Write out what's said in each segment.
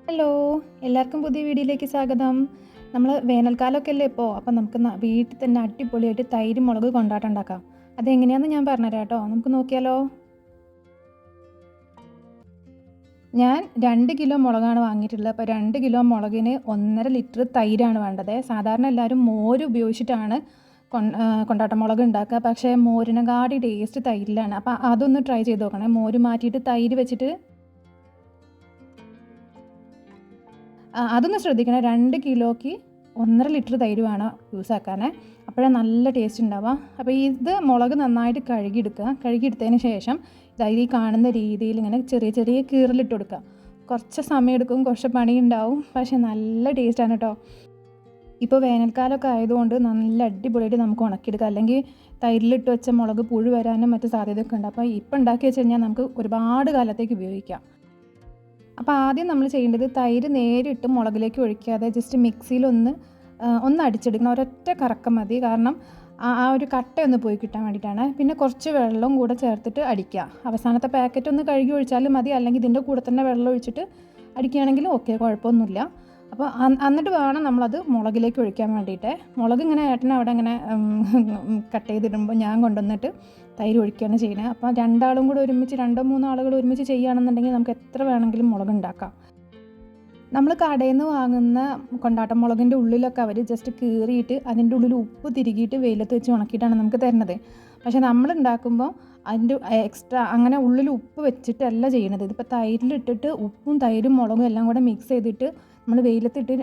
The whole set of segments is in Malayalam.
ഹലോ, എല്ലാവർക്കും പുതിയ വീഡിയോയിലേക്ക് സ്വാഗതം. നമ്മൾ വേനൽക്കാലമൊക്കെ അല്ലേ ഇപ്പോൾ, അപ്പം നമുക്ക് വീട്ടിൽ തന്നെ അടിപൊളിയായിട്ട് തൈര് മുളക് കൊണ്ടാട്ടം ഉണ്ടാക്കാം. അതെങ്ങനെയാണെന്ന് ഞാൻ പറഞ്ഞുതരാം കേട്ടോ. നമുക്ക് നോക്കിയാലോ. ഞാൻ 2 കിലോ മുളകാണ് വാങ്ങിയിട്ടുള്ളത്. അപ്പോൾ 2 കിലോ മുളകിന് 1.5 ലിറ്റർ തൈരാണ് വേണ്ടത്. സാധാരണ എല്ലാവരും മോര് ഉപയോഗിച്ചിട്ടാണ് കൊണ്ടാട്ടം മുളക് ഉണ്ടാക്കുക. പക്ഷേ മോരിനെക്കാട്ടി ടേസ്റ്റ് തൈരിലാണ്. അപ്പോൾ അതൊന്ന് ട്രൈ ചെയ്ത് നോക്കണേ. മോര് മാറ്റിയിട്ട് തൈര് വെച്ചിട്ട് അതൊന്ന് ശ്രദ്ധിക്കണം. 2 കിലോയ്ക്ക് 1.5 ലിറ്റർ തൈര് വേണം യൂസ് ആക്കാനേ. അപ്പോഴേ നല്ല ടേസ്റ്റ് ഉണ്ടാവുക. അപ്പോൾ ഇത് മുളക് നന്നായിട്ട് കഴുകിയെടുക്കുക. കഴുകിയെടുത്തതിന് ശേഷം ഈ കാണുന്ന രീതിയിൽ ഇങ്ങനെ ചെറിയ ചെറിയ കീറലിട്ട് കൊടുക്കുക. കുറച്ച് സമയം എടുക്കും, കുറച്ച് പണിയുണ്ടാവും, പക്ഷേ നല്ല ടേസ്റ്റാണ് കേട്ടോ. ഇപ്പോൾ വേനൽക്കാലമൊക്കെ ആയതുകൊണ്ട് നല്ല അടിപൊളിയായിട്ട് നമുക്ക് ഉണക്കിയെടുക്കാം. അല്ലെങ്കിൽ തൈരിലിട്ട് വെച്ച മുളക് പുഴു വരാനും മറ്റു സാധ്യതയൊക്കെ ഉണ്ട്. അപ്പോൾ ഇപ്പം ഉണ്ടാക്കി വെച്ച് കഴിഞ്ഞാൽ നമുക്ക് ഒരുപാട് കാലത്തേക്ക് ഉപയോഗിക്കാം. അപ്പോൾ ആദ്യം നമ്മൾ ചെയ്യേണ്ടത് തൈര് നേരിട്ട് മുളകിലേക്ക് ഒഴിക്കാതെ ജസ്റ്റ് മിക്സിയിലൊന്ന് അടിച്ചെടുക്കണം. ഒരൊറ്റ കറക്കം മതി. കാരണം ആ ഒരു കട്ടയൊന്ന് പോയി കിട്ടാൻ വേണ്ടിയിട്ടാണ്. പിന്നെ കുറച്ച് വെള്ളം കൂടെ ചേർത്തിട്ട് അടിക്കുക. അവസാനത്തെ പാക്കറ്റ് ഒന്ന് കഴുകി ഒഴിച്ചാലും മതി, അല്ലെങ്കിൽ ഇതിൻ്റെ കൂടെ തന്നെ വെള്ളം ഒഴിച്ചിട്ട് അടിക്കുകയാണെങ്കിലും ഓക്കെ, കുഴപ്പമൊന്നുമില്ല. അപ്പോൾ എന്നിട്ട് വേണം നമ്മളത് മുളകിലേക്ക് ഒഴിക്കാൻ വേണ്ടിയിട്ട്. മുളക് ഇങ്ങനെ അവിടെ ഇങ്ങനെ കട്ട് ചെയ്തിടുമ്പോൾ ഞാൻ കൊണ്ടുവന്നിട്ട് തൈര് ഒഴിക്കുകയാണ് ചെയ്യുന്നത്. അപ്പോൾ രണ്ടാളും കൂടെ ഒരുമിച്ച് 2-3 ആളുകൾ ഒരുമിച്ച് ചെയ്യുകയാണെന്നുണ്ടെങ്കിൽ നമുക്ക് എത്ര വേണമെങ്കിലും മുളക് ഉണ്ടാക്കാം. നമ്മൾ കടയിൽ നിന്ന് വാങ്ങുന്ന കൊണ്ടാട്ടം മുളകിൻ്റെ ഉള്ളിലൊക്കെ അവർ ജസ്റ്റ് കീറിയിട്ട് അതിൻ്റെ ഉള്ളിൽ ഉപ്പ് തിരുകിയിട്ട് വെയിലത്ത് വെച്ച് ഉണക്കിയിട്ടാണ് നമുക്ക് തരുന്നത്. പക്ഷേ നമ്മൾ ഉണ്ടാക്കുമ്പോൾ അതിൻ്റെ എക്സ്ട്രാ അങ്ങനെ ഉള്ളിൽ ഉപ്പ് വെച്ചിട്ടല്ല ചെയ്യണത്. ഇതിപ്പോൾ തൈരിലിട്ടിട്ട് ഉപ്പും തൈരും മുളകും എല്ലാം കൂടെ മിക്സ് ചെയ്തിട്ട് നമ്മൾ വെയിലത്തിട്ട്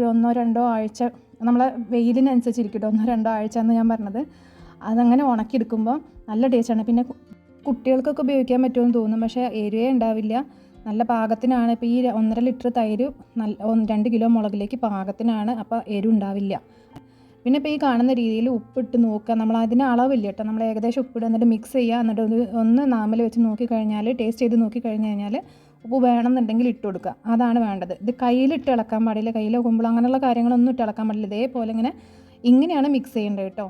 1-2 ആഴ്ച, നമ്മളെ വെയിലിനനുസരിച്ചിരിക്കട്ടെ, 1-2 ആഴ്ച എന്ന് ഞാൻ പറഞ്ഞത്. അതങ്ങനെ ഉണക്കിയെടുക്കുമ്പോൾ നല്ല ടേസ്റ്റാണ്. പിന്നെ കുട്ടികൾക്കൊക്കെ ഉപയോഗിക്കാൻ പറ്റുമെന്ന് തോന്നും, പക്ഷേ എരിവേ ഉണ്ടാവില്ല. നല്ല പാകത്തിനാണ്. ഇപ്പോൾ ഈ 1.5 ലിറ്റർ തൈര് 2 കിലോ മുളകിലേക്ക് പാകത്തിനാണ്. അപ്പോൾ എരിവ് ഉണ്ടാവില്ല. പിന്നെ ഇപ്പോൾ ഈ കാണുന്ന രീതിയിൽ ഉപ്പിട്ട് നോക്കുക. നമ്മൾ അതിന് അളവില്ല കേട്ടോ. നമ്മൾ ഏകദേശം ഉപ്പിടുക, എന്നിട്ട് മിക്സ് ചെയ്യുക, എന്നിട്ട് ഒന്ന് നാമൽ വെച്ച് നോക്കിക്കഴിഞ്ഞാൽ, ടേസ്റ്റ് ചെയ്ത് നോക്കിക്കഴിഞ്ഞ് കഴിഞ്ഞാൽ ഉപ്പ് വേണമെന്നുണ്ടെങ്കിൽ ഇട്ട് കൊടുക്കുക. അതാണ് വേണ്ടത്. ഇത് കയ്യിലിട്ട് ഇളക്കാൻ പാടില്ല. കയ്യിൽ കുമ്പളം അങ്ങനെയുള്ള കാര്യങ്ങളൊന്നും ഇട്ട് ഇളക്കാൻ പാടില്ല. ഇതേപോലെ ഇങ്ങനെയാണ് മിക്സ് ചെയ്യേണ്ടത് കേട്ടോ.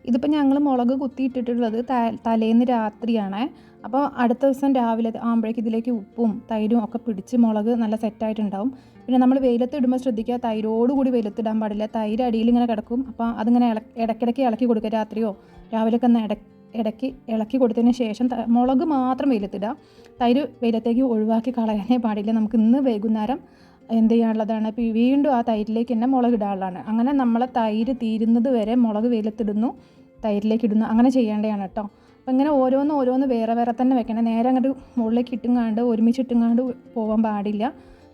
ഇതിപ്പോൾ ഞങ്ങൾ മുളക് കുത്തിയിട്ടിട്ടുള്ളത് തലേന്ന് രാത്രിയാണ്. അപ്പോൾ അടുത്ത ദിവസം രാവിലെ ആകുമ്പോഴേക്കും ഇതിലേക്ക് ഉപ്പും തൈരും ഒക്കെ പിടിച്ച് മുളക് നല്ല സെറ്റായിട്ടുണ്ടാവും. പിന്നെ നമ്മൾ വെയിലത്ത് ഇടുമ്പോൾ ശ്രദ്ധിക്കുക, തൈരോടുകൂടി വെയിലത്തിടാൻ പാടില്ല. തൈര് അടിയിൽ ഇങ്ങനെ കിടക്കും. അപ്പോൾ അതിങ്ങനെ ഇടയ്ക്കിടയ്ക്ക് ഇളക്കി കൊടുക്കുക. രാത്രിയോ രാവിലെയൊക്കെ ഒന്ന് ഇടയ്ക്ക് ഇളക്കി കൊടുത്തതിന് ശേഷം മുളക് മാത്രം വെയിലത്തിടുക. തൈര് വെയിലത്തേക്ക് ഒഴിവാക്കി കളയാനേ പാടില്ല. നമുക്ക് ഇന്ന് വൈകുന്നേരം എന്ത് ചെയ്യാനുള്ളതാണ്, ഇപ്പോൾ വീണ്ടും ആ തൈരിലേക്ക് തന്നെ മുളക് ഇടാനുള്ളതാണ്. അങ്ങനെ നമ്മളെ തൈര് തീരുന്നത് വരെ മുളക് വെയിലത്തിടുന്നു, തൈരിലേക്ക് ഇടുന്നു, അങ്ങനെ ചെയ്യേണ്ടതാണ് കേട്ടോ. അപ്പോൾ ഇങ്ങനെ ഓരോന്ന് വേറെ വേറെ തന്നെ വെക്കണം. നേരെ അങ്ങോട്ട് മുകളിലേക്ക് ഇട്ടുങ്ങാണ്ട് ഒരുമിച്ചിട്ടുങ്ങാണ്ട് പോകാൻ പാടില്ല.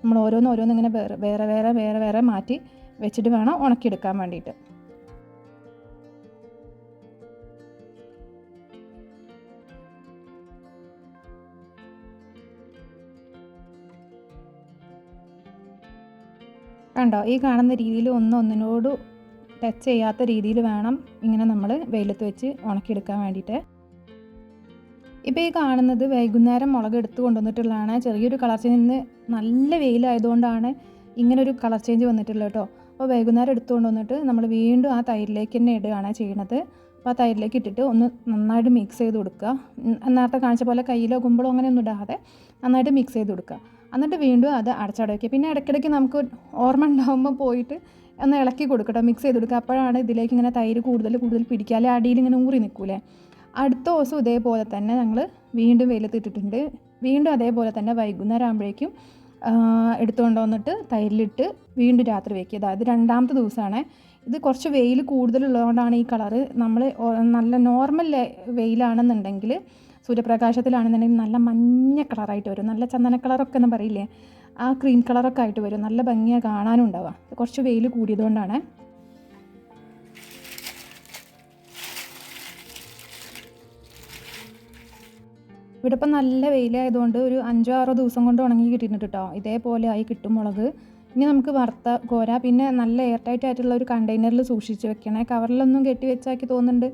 നമ്മൾ ഓരോന്ന് ഇങ്ങനെ വേറെ വേറെ മാറ്റി വെച്ചിട്ട് വേണം ഉണക്കിയെടുക്കാൻ വേണ്ടിയിട്ട്. കണ്ടോ, ഈ കാണുന്ന രീതിയിൽ ഒന്നിനോട് ടച്ച് ചെയ്യാത്ത രീതിയിൽ വേണം ഇങ്ങനെ നമ്മൾ വെയിലത്ത് വെച്ച് ഉണക്കിയെടുക്കാൻ വേണ്ടിയിട്ട്. ഇപ്പോൾ ഈ കാണുന്നത് വൈകുന്നേരം മുളക് എടുത്ത് കൊണ്ടുവന്നിട്ടുള്ളതാണ്. ചെറിയൊരു കളർ ചേഞ്ച്, ഇന്ന് നല്ല വെയിലായതുകൊണ്ടാണ് ഇങ്ങനൊരു കളർ ചേഞ്ച് വന്നിട്ടുള്ളത് കേട്ടോ. അപ്പോൾ വൈകുന്നേരം എടുത്തു കൊണ്ടുവന്നിട്ട് നമ്മൾ വീണ്ടും ആ തൈരിലേക്ക് തന്നെ ഇടുകയാണ് ചെയ്യുന്നത്. അപ്പോൾ ആ തൈരിലേക്ക് ഇട്ടിട്ട് ഒന്ന് നന്നായിട്ട് മിക്സ് ചെയ്ത് കൊടുക്കുക. നേരത്തെ കാണിച്ച പോലെ കയ്യിലോ കുമ്പളോ അങ്ങനെയൊന്നും ഇടാതെ നന്നായിട്ട് മിക്സ് ചെയ്ത് കൊടുക്കുക. എന്നിട്ട് വീണ്ടും അത് അടച്ചട വയ്ക്കുക. പിന്നെ ഇടയ്ക്കിടയ്ക്ക് നമുക്ക് ഓർമ്മ ഉണ്ടാകുമ്പോൾ പോയിട്ട് ഒന്ന് ഇളക്കി കൊടുക്കട്ടോ, മിക്സ് ചെയ്ത് കൊടുക്കുക. അപ്പോഴാണ് ഇതിലേക്ക് ഇങ്ങനെ തൈര് കൂടുതൽ പിടിക്കാതെ അടിയിൽ ഇങ്ങനെ ഊറി നിൽക്കൂലേ. അടുത്ത ദിവസം ഇതേപോലെ തന്നെ ഞങ്ങൾ വീണ്ടും വെയിലത്തിട്ടിട്ടുണ്ട്. വീണ്ടും അതേപോലെ തന്നെ വൈകുന്നേരം ആകുമ്പോഴേക്കും എടുത്തുകൊണ്ട് വന്നിട്ട് തൈരിലിട്ട് വീണ്ടും രാത്രി വയ്ക്കുക. അതായത് 2ാമത്തെ ദിവസമാണ്. ഇത് കുറച്ച് വെയിൽ കൂടുതലുള്ളതുകൊണ്ടാണ് ഈ കളറ്. നമ്മൾ നല്ല നോർമൽ വെയിലാണെന്നുണ്ടെങ്കിൽ, സൂര്യപ്രകാശത്തിലാണെന്നുണ്ടെങ്കിൽ നല്ല മഞ്ഞ കളറായിട്ട് വരും. നല്ല ചന്ദന കളറൊക്കെ എന്ന് പറയില്ലേ, ആ ക്രീം കളറൊക്കെ ആയിട്ട് വരും. നല്ല ഭംഗിയാണ് കാണാനും ഉണ്ടാവുക. കുറച്ച് വെയിൽ കൂടിയതുകൊണ്ടാണ്. ഇവിടെ ഇപ്പം നല്ല വെയിലായതുകൊണ്ട് ഒരു 5-6 ദിവസം കൊണ്ട് ഉണങ്ങി കിട്ടിയിട്ടുണ്ട് കേട്ടോ. ഇതേപോലെ ആയി കിട്ടും മുളക്. ഇനി നമുക്ക് വറുത്ത കോര. പിന്നെ നല്ല എയർ ടൈറ്റ് ആയിട്ടുള്ള ഒരു കണ്ടെയ്നറിൽ സൂക്ഷിച്ച് വെക്കണേ. കവറിലൊന്നും കെട്ടി വെച്ചാക്കി തോന്നുന്നുണ്ട്.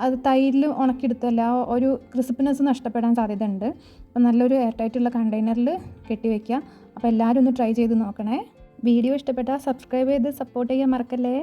അത് തൈരിൽ ഉണക്കിയെടുത്തല്ല, ഒരു ക്രിസ്പിനെസ് നഷ്ടപ്പെടാൻ സാധ്യത ഉണ്ട്. അപ്പോൾ നല്ലൊരു എയർ ടൈറ്റുള്ള കണ്ടെയ്നറിൽ കെട്ടി വയ്ക്കുക. അപ്പോൾ എല്ലാവരും ഒന്ന് ട്രൈ ചെയ്ത് നോക്കണേ. വീഡിയോ ഇഷ്ടപ്പെട്ടാൽ സബ്സ്ക്രൈബ് ചെയ്ത് സപ്പോർട്ട് ചെയ്യാൻ മറക്കല്ലേ.